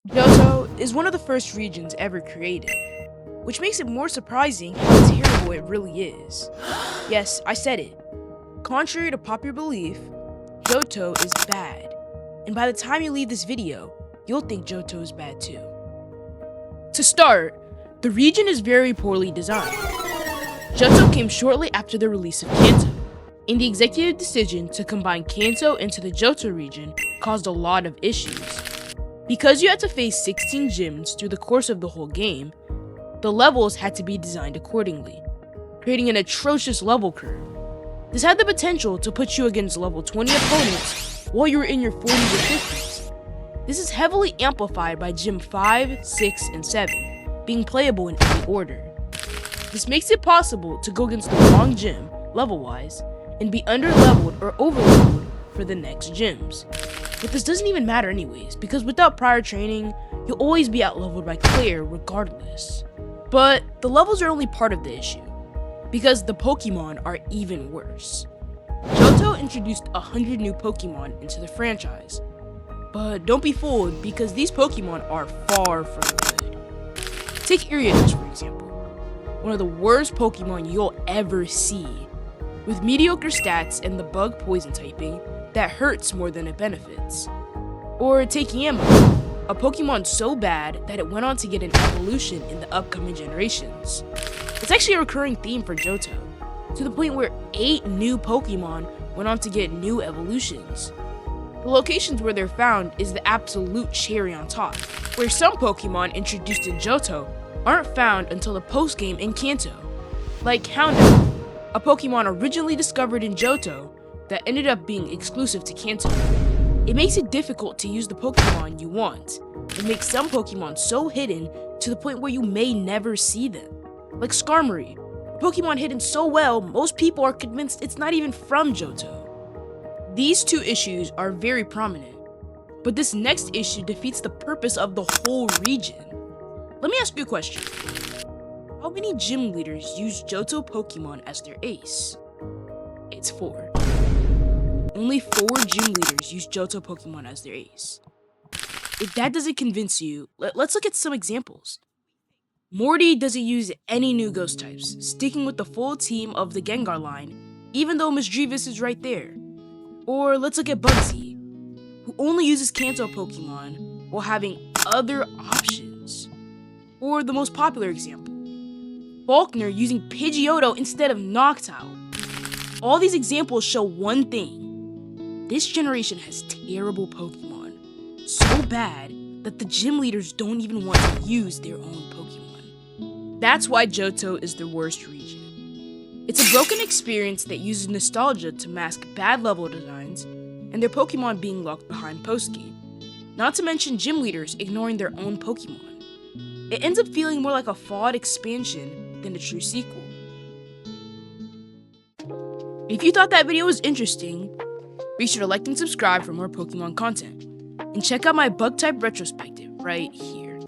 Johto is one of the first regions ever created, which makes it more surprising how terrible it really is. Yes, I said it. Contrary to popular belief, Johto is bad, and by the time you leave this video, you'll think Johto is bad too. To start, the region is very poorly designed. Johto came shortly after the release of Kanto, and the executive decision to combine Kanto into the Johto region caused a lot of issues. Because you had to face 16 gyms through the course of the whole game, the levels had to be designed accordingly, creating an atrocious level curve. This had the potential to put you against level 20 opponents while you were in your 40s or 50s. This is heavily amplified by Gym 5, 6, and 7, being playable in any order. This makes it possible to go against the wrong gym, level-wise, and be under-leveled or over-leveled for the next gyms. But this doesn't even matter anyways, because without prior training, you'll always be out-leveled by Claire regardless. But the levels are only part of the issue, because the Pokemon are even worse. Johto introduced 100 new Pokemon into the franchise, but don't be fooled because these Pokemon are far from good. Take Iriados for example, one of the worst Pokemon you'll ever see, with mediocre stats and the bug poison typing that hurts more than it benefits. Or take Yamo, a Pokemon so bad that it went on to get an evolution in the upcoming generations. It's actually a recurring theme for Johto, to the point where 8 new Pokemon went on to get new evolutions. The locations where they're found is the absolute cherry on top, where some Pokemon introduced in Johto aren't found until the post-game in Kanto, like Houndour, a Pokemon originally discovered in Johto that ended up being exclusive to Kanto. It makes it difficult to use the Pokemon you want, and makes some Pokemon so hidden to the point where you may never see them. Like Skarmory, a Pokemon hidden so well, most people are convinced it's not even from Johto. These two issues are very prominent, but this next issue defeats the purpose of the whole region. Let me ask you a question. How many gym leaders use Johto Pokemon as their ace? It's 4. Only 4 gym leaders use Johto Pokemon as their ace. If that doesn't convince you, let's look at some examples. Morty doesn't use any new ghost types, sticking with the full team of the Gengar line, even though Misdreavus is right there. Or let's look at Bugsy, who only uses Kanto Pokemon while having other options. Or the most popular example, Faulkner using Pidgeotto instead of Noctowl. All these examples show one thing. This generation has terrible Pokemon, so bad that the gym leaders don't even want to use their own Pokemon. That's why Johto is the worst region. It's a broken experience that uses nostalgia to mask bad level designs and their Pokemon being locked behind post-game, not to mention gym leaders ignoring their own Pokemon. It ends up feeling more like a flawed expansion than a true sequel. If you thought that video was interesting, be sure to like and subscribe for more Pokemon content, and check out my bug type retrospective right here.